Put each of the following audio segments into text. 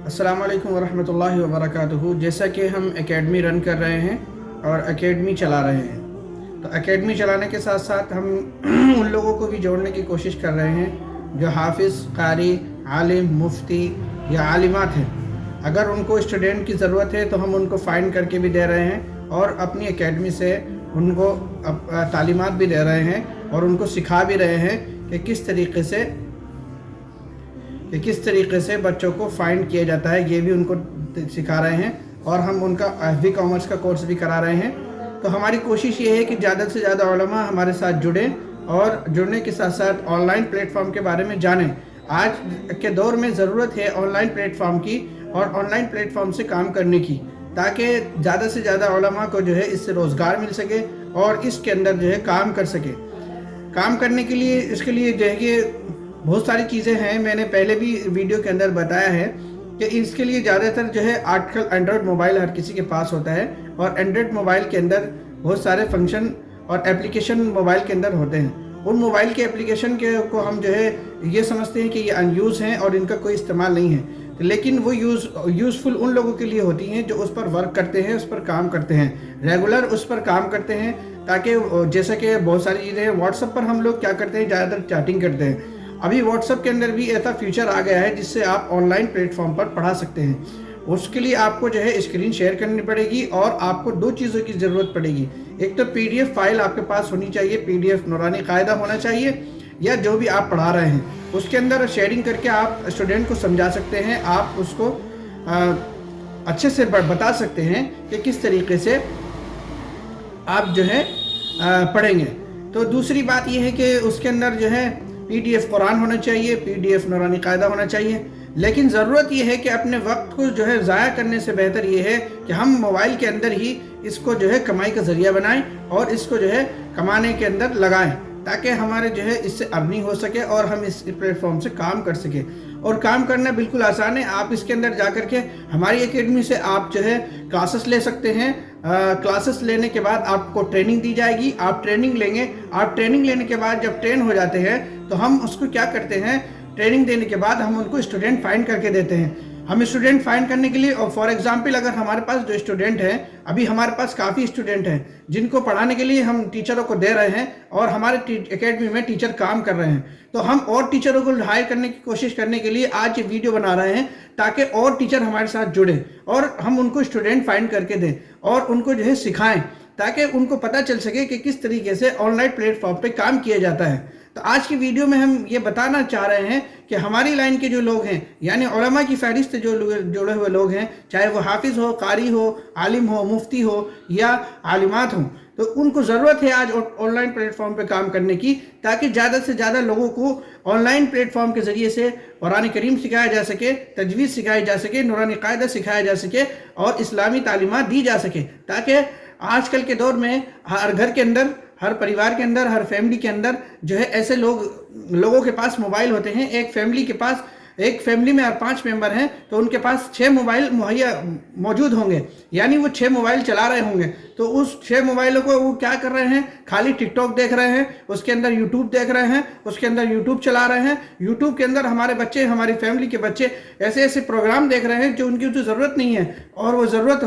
अस्सलाम वालेकुम वरहमतुल्लाहि वबरकातुहू। जैसा कि हम एकेडमी रन कर रहे हैं और एकेडमी चला रहे हैं, तो एकेडमी चलाने के साथ साथ हम उन लोगों को भी जोड़ने की कोशिश कर रहे हैं जो हाफिज़, कारी, आलिम, मुफ्ती या आलिमात हैं। अगर उनको स्टूडेंट की ज़रूरत है तो हम उनको फ़ाइंड करके भी दे रहे हैं और अपनी एकेडमी से उनको तालीमात भी दे रहे हैं और उनको सिखा भी रहे हैं कि किस तरीके से बच्चों को फाइंड किया जाता है। ये भी उनको सिखा रहे हैं और हम उनका FB कॉमर्स का कोर्स भी करा रहे हैं। तो हमारी कोशिश ये है कि ज़्यादा से ज़्यादा उलमा हमारे साथ जुड़ें और जुड़ने के साथ साथ ऑनलाइन प्लेटफॉर्म के बारे में जानें। आज के दौर में ज़रूरत है ऑनलाइन प्लेटफॉर्म की और ऑनलाइन प्लेटफॉर्म से काम करने की, ताकि ज़्यादा से ज़्यादा उलमा को जो है इससे रोज़गार मिल सके और इसके अंदर जो है काम कर सके। काम करने के लिए इसके लिए जो है कि बहुत सारी चीज़ें हैं। मैंने पहले भी वीडियो के अंदर बताया है कि इसके लिए ज़्यादातर जो है आजकल एंड्रॉयड मोबाइल हर किसी के पास होता है और एंड्रॉयड मोबाइल के अंदर बहुत सारे फंक्शन और एप्लीकेशन मोबाइल के अंदर होते हैं। उन मोबाइल के एप्लीकेशन को हम जो है ये समझते हैं कि ये अनयूज़ हैं और इनका कोई इस्तेमाल नहीं है, लेकिन वो यूज़फुल उन लोगों के लिए होती हैं जो उस पर वर्क करते हैं, उस पर काम करते हैं, रेगुलर उस पर काम करते हैं। ताकि जैसे कि बहुत सारी चीज़ें हैं, व्हाट्सएप पर हम लोग क्या करते हैं, ज़्यादातर चैटिंग करते हैं। अभी व्हाट्सएप के अंदर भी ऐसा फीचर आ गया है जिससे आप ऑनलाइन प्लेटफॉर्म पर पढ़ा सकते हैं। उसके लिए आपको जो है स्क्रीन शेयर करनी पड़ेगी और आपको दो चीज़ों की ज़रूरत पड़ेगी। एक तो PDF फाइल आपके पास होनी चाहिए, PDF नूरानी कायदा होना चाहिए या जो भी आप पढ़ा रहे हैं उसके अंदर शेयरिंग करके आप स्टूडेंट को समझा सकते हैं। आप उसको अच्छे से बता सकते हैं कि किस तरीके से आप जो है पढ़ेंगे। तो दूसरी बात यह है कि उसके अंदर जो है PDF कुरान होना चाहिए, PDF नूरानी कायदा होना चाहिए। लेकिन ज़रूरत यह है कि अपने वक्त को जो है ज़ाया करने से बेहतर ये है कि हम मोबाइल के अंदर ही इसको जो है कमाई का ज़रिया बनाएं और इसको जो है कमाने के अंदर लगाएं, ताकि हमारे जो है इससे अर्निंग हो सके और हम इस प्लेटफॉर्म से काम कर सके। और काम करना बिल्कुल आसान है। आप इसके अंदर जा कर के हमारी एकेडमी से आप जो है क्लासेस ले सकते हैं। क्लासेस लेने के बाद आपको ट्रेनिंग दी जाएगी, आप ट्रेनिंग लेंगे। आप ट्रेनिंग लेने के बाद जब ट्रेन हो जाते हैं तो हम उसको क्या करते हैं, ट्रेनिंग देने के बाद हम उनको स्टूडेंट फाइंड करके देते हैं। हम स्टूडेंट फाइंड करने के लिए, और फॉर एग्जांपल अगर हमारे पास जो स्टूडेंट हैं, अभी हमारे पास काफ़ी स्टूडेंट हैं जिनको पढ़ाने के लिए हम टीचरों को दे रहे हैं और हमारे एकेडमी में टीचर काम कर रहे हैं, तो हम और टीचरों को हायर करने की कोशिश करने के लिए आज ये वीडियो बना रहे हैं ताकि और टीचर हमारे साथ जुड़े और हम उनको स्टूडेंट फाइंड करके दें और उनको जो है सिखाएं, ताकि उनको पता चल सके कि किस तरीके से ऑनलाइन प्लेटफॉर्म पे काम किया जाता है। तो आज की वीडियो में हम ये बताना चाह रहे हैं कि हमारी लाइन के जो लोग हैं, यानी उलमा की फहरिस्त जो जुड़े हुए लोग हैं, चाहे वो हाफिज़ हो, कारी हो, आलिम हो, मुफ्ती हो या आलिमात हो, तो उनको ज़रूरत है आज ऑनलाइन प्लेटफॉर्म पे काम करने की, ताकि ज़्यादा से ज़्यादा लोगों को ऑनलाइन प्लेटफॉर्म के ज़रिए से कुरान करीम सिखाया जा सके, तजवीज़ सिखाई जा सके, नूरानी कायदा सिखाया जा सके और इस्लामी तालीमात दी जा सके, ताकि आजकल के दौर में हर घर के अंदर, हर परिवार के अंदर, हर फैमिली के अंदर जो है ऐसे लोगों के पास मोबाइल होते हैं। एक फैमिली में 5 मेंबर हैं तो उनके पास 6 मोबाइल मौजूद होंगे, यानी वो 6 मोबाइल चला रहे होंगे। तो उस 6 मोबाइलों को वो क्या कर रहे हैं, खाली टिकटॉक देख रहे हैं, उसके अंदर यूट्यूब देख रहे हैं, उसके अंदर यूट्यूब चला रहे हैं। यूट्यूब के अंदर हमारे बच्चे, हमारी फैमिली के बच्चे ऐसे ऐसे प्रोग्राम देख रहे हैं जो उनकी तो ज़रूरत नहीं है और वो ज़रूरत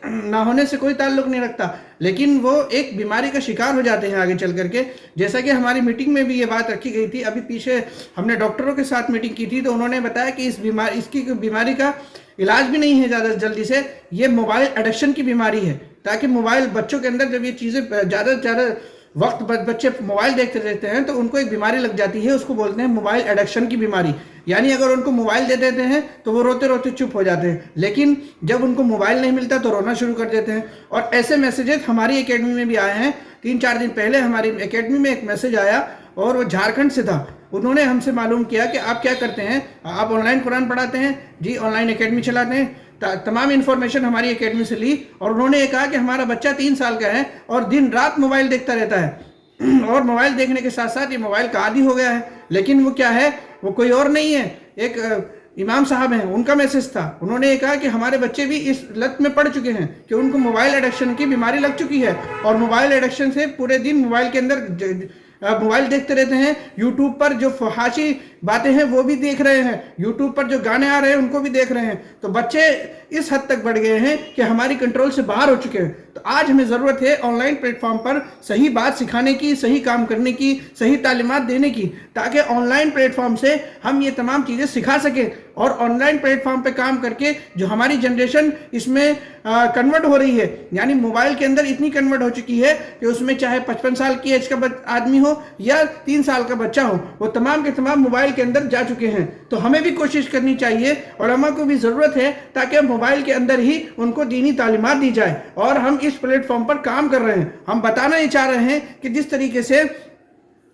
ना होने से कोई ताल्लुक़ नहीं रखता, लेकिन वो एक बीमारी का शिकार हो जाते हैं आगे चल करके। जैसा कि हमारी मीटिंग में भी ये बात रखी गई थी, अभी पीछे हमने डॉक्टरों के साथ मीटिंग की थी तो उन्होंने बताया कि इसकी बीमारी का इलाज भी नहीं है ज़्यादा जल्दी से, ये मोबाइल एडिक्शन की बीमारी है। ताकि मोबाइल बच्चों के अंदर जब ये चीज़ें ज़्यादा से ज़्यादा वक्त बच्चे मोबाइल देखते रहते हैं तो उनको एक बीमारी लग जाती है, उसको बोलते हैं मोबाइल एडिक्शन की बीमारी। यानी अगर उनको मोबाइल दे देते हैं तो वो रोते रोते चुप हो जाते हैं, लेकिन जब उनको मोबाइल नहीं मिलता तो रोना शुरू कर देते हैं। और ऐसे मैसेजेस हमारी एकेडमी में भी आए हैं। 3-4 दिन पहले हमारी एकेडमी में एक मैसेज आया और वो झारखंड से था। उन्होंने हमसे मालूम किया कि आप क्या करते हैं, आप ऑनलाइन कुरान पढ़ाते हैं? जी, ऑनलाइन एकेडमी चलाते हैं। तमाम इन्फॉर्मेशन हमारी एकेडमी से ली और उन्होंने ये कहा कि हमारा बच्चा 3 साल का है और दिन रात मोबाइल देखता रहता है और मोबाइल देखने के साथ साथ ये मोबाइल का आदी हो गया है। लेकिन वो क्या है, वो कोई और नहीं है, एक इमाम साहब हैं, उनका मैसेज था। उन्होंने ये कहा कि हमारे बच्चे भी इस लत में पड़ चुके हैं कि उनको मोबाइल एडिक्शन की बीमारी लग चुकी है और मोबाइल एडिक्शन से पूरे दिन मोबाइल के अंदर موبائل دیکھتے رہتے ہیں, یوٹیوب پر جو فحاشی باتیں ہیں وہ بھی دیکھ رہے ہیں, یوٹیوب پر جو گانے آ رہے ہیں ان کو بھی دیکھ رہے ہیں. تو بچے اس حد تک بڑھ گئے ہیں کہ ہماری کنٹرول سے باہر ہو چکے ہیں. تو آج ہمیں ضرورت ہے آن لائن پلیٹ فارم پر صحیح بات سکھانے کی, صحیح کام کرنے کی, صحیح تعلیمات دینے کی, تاکہ آن لائن پلیٹ فارم سے ہم یہ تمام چیزیں سکھا سکیں. اور آن لائن پلیٹ فارم پہ کام کر کے جو ہماری جنریشن اس میں کنورٹ ہو رہی ہے, یعنی موبائل کے اندر اتنی کنورٹ ہو چکی ہے کہ اس میں چاہے 55 سال کی ایج کا آدمی ہو یا 3 سال کا بچہ ہو, وہ تمام کے تمام موبائل کے اندر جا چکے ہیں. تو ہمیں بھی کوشش کرنی چاہیے, علماء کو بھی ضرورت ہے تاکہ موبائل کے اندر ہی ان کو دینی تعلیمات دی جائے. اور ہم اس پلیٹ فارم پر کام کر رہے ہیں. ہم بتانا یہ چاہ رہے ہیں کہ جس طریقے سے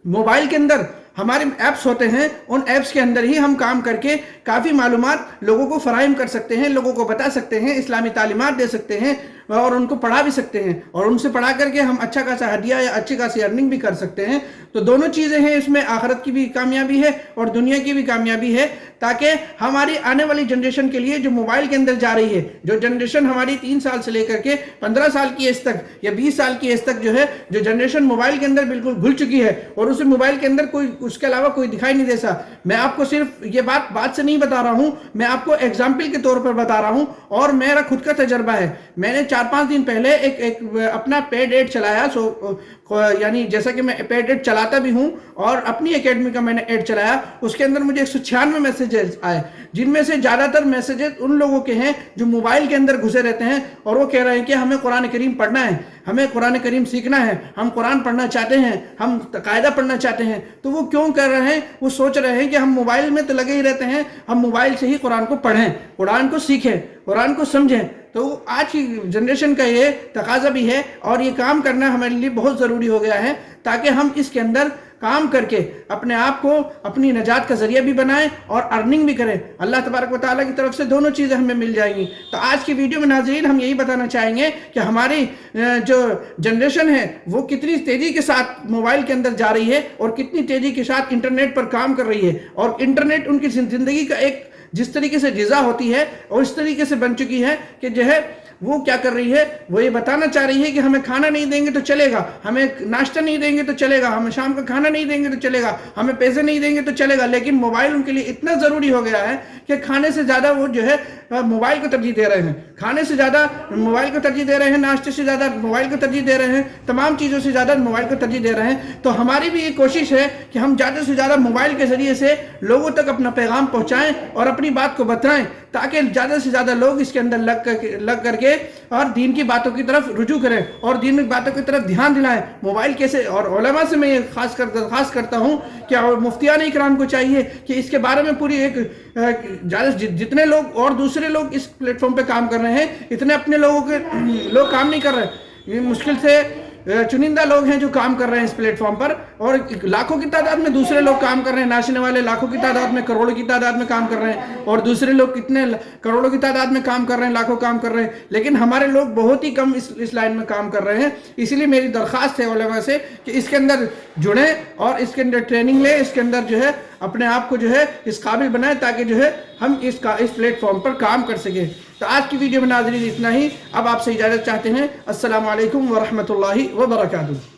موبائل کے اندر ہمارے ایپس ہوتے ہیں, ان ایپس کے اندر ہی ہم کام کر کے کافی معلومات لوگوں کو فراہم کر سکتے ہیں, لوگوں کو بتا سکتے ہیں, اسلامی تعلیمات دے سکتے ہیں اور ان کو پڑھا بھی سکتے ہیں, اور ان سے پڑھا کر کے ہم اچھا خاصا ہدیہ یا اچھی خاصی ارننگ بھی کر سکتے ہیں. تو دونوں چیزیں ہیں اس میں, آخرت کی بھی کامیابی ہے اور دنیا کی بھی کامیابی ہے, تاکہ ہماری آنے والی جنریشن کے لیے جو موبائل کے اندر جا رہی ہے, جو جنریشن ہماری 3 سال سے لے کر کے 15 سال کی ایج تک یا 20 سال کی ایج تک جو ہے, جو جنریشن موبائل کے اندر بالکل گھل چکی ہے اور اسے موبائل کے اندر کوئی اس کے علاوہ کوئی دکھائی نہیں دیتا. میں آپ کو صرف یہ بات سے نہیں بتا رہا ہوں, میں آپ کو ایگزامپل کے طور پر بتا رہا ہوں, اور میرا خود کا تجربہ ہے. میں نے 4-5 دن پہلے ایک اپنا پیڈ ایڈ چلایا, یعنی جیسا کہ میں پیڈ ایڈ چلاتا بھی ہوں اور اپنی اکیڈمی کا میں نے ایڈ چلایا. اس کے اندر مجھے 196 میسیجز آئے, جن میں سے زیادہ تر میسیجز ان لوگوں کے ہیں جو موبائل کے اندر گھسے رہتے ہیں, اور وہ کہہ رہے ہیں کہ ہمیں قرآن کریم پڑھنا ہے, ہمیں قرآن کریم سیکھنا ہے, ہم قرآن پڑھنا چاہتے ہیں, ہم قاعدہ پڑھنا چاہتے ہیں. تو وہ کیوں کر رہے ہیں؟ وہ سوچ رہے ہیں کہ ہم موبائل میں تو لگے ہی رہتے ہیں, ہم موبائل سے ہی قرآن کو پڑھیں, قرآن کو سیکھیں, قرآن کو سمجھیں. تو آج کی جنریشن کا یہ تقاضا بھی ہے, اور یہ کام کرنا ہمارے لیے بہت ضروری ہو گیا ہے, تاکہ ہم اس کے اندر کام کر کے اپنے آپ کو اپنی نجات کا ذریعہ بھی بنائیں اور ارننگ بھی کریں. اللہ تبارک و تعالیٰ کی طرف سے دونوں چیزیں ہمیں مل جائیں گی. تو آج کی ویڈیو میں ناظرین ہم یہی بتانا چاہیں گے کہ ہماری جو جنریشن ہے وہ کتنی تیزی کے ساتھ موبائل کے اندر جا رہی ہے, اور کتنی تیزی کے ساتھ انٹرنیٹ پر کام کر رہی ہے, اور انٹرنیٹ ان کی زندگی کا ایک جس طریقے سے غذا ہوتی ہے اور اس طریقے سے بن چکی ہے کہ جو ہے وہ کیا کر رہی ہے, وہ یہ بتانا چاہ رہی ہے کہ ہمیں کھانا نہیں دیں گے تو چلے گا, ہمیں ناشتہ نہیں دیں گے تو چلے گا, ہمیں شام کا کھانا نہیں دیں گے تو چلے گا, ہمیں پیسے نہیں دیں گے تو چلے گا. لیکن موبائل ان کے لیے اتنا ضروری ہو گیا ہے کہ کھانے سے زیادہ وہ جو ہے موبائل کو ترجیح دے رہے ہیں, کھانے سے زیادہ موبائل کو ترجیح دے رہے ہیں, ناشتے سے زیادہ موبائل کو ترجیح دے رہے ہیں, تمام چیزوں سے زیادہ موبائل کو ترجیح دے رہے ہیں. تو ہماری بھی یہ کوشش ہے کہ ہم زیادہ سے زیادہ موبائل کے ذریعے سے لوگوں تک اپنا پیغام پہنچائیں اور اپنی بات کو بتائیں, تاکہ زیادہ سے زیادہ لوگ اس کے اندر لگ کر کے اور دین کی باتوں کی طرف رجوع کریں اور دین کی باتوں کی طرف دھیان دلائیں. موبائل کیسے, اور علماء سے میں یہ درخواست کرتا ہوں کہ مفتیان اکرام کو چاہیے کہ اس کے بارے میں پوری ایک جتنے لوگ اور دوسرے لوگ اس پلیٹ فارم پہ کام کر رہے ہیں, اتنے اپنے لوگ کام نہیں کر رہے. یہ مشکل سے چنندہ لوگ ہیں جو کام کر رہے ہیں اس پلیٹ فارم پر, اور لاکھوں کی تعداد میں دوسرے لوگ کام کر رہے ہیں. ناچنے والے لاکھوں کی تعداد میں, کروڑوں کی تعداد میں کام کر رہے ہیں, اور دوسرے لوگ کتنے کروڑوں کی تعداد میں کام کر رہے ہیں, لاکھوں کام کر رہے ہیں. لیکن ہمارے لوگ بہت ہی کم اس لائن میں کام کر رہے ہیں. اسی لیے میری درخواست ہے علماء سے کہ اس کے اندر جڑیں اور اس کے اندر ٹریننگ لیں, اس کے اندر جو ہے اپنے آپ کو جو ہے اس قابل بنائیں, تاکہ جو ہے ہم اس پلیٹ فارم پر کام کر سکیں. تو آج کی ویڈیو میں ناظرین اتنا ہی. اب آپ سے اجازت چاہتے ہیں. السلام علیکم ورحمۃ اللہ وبرکاتہ.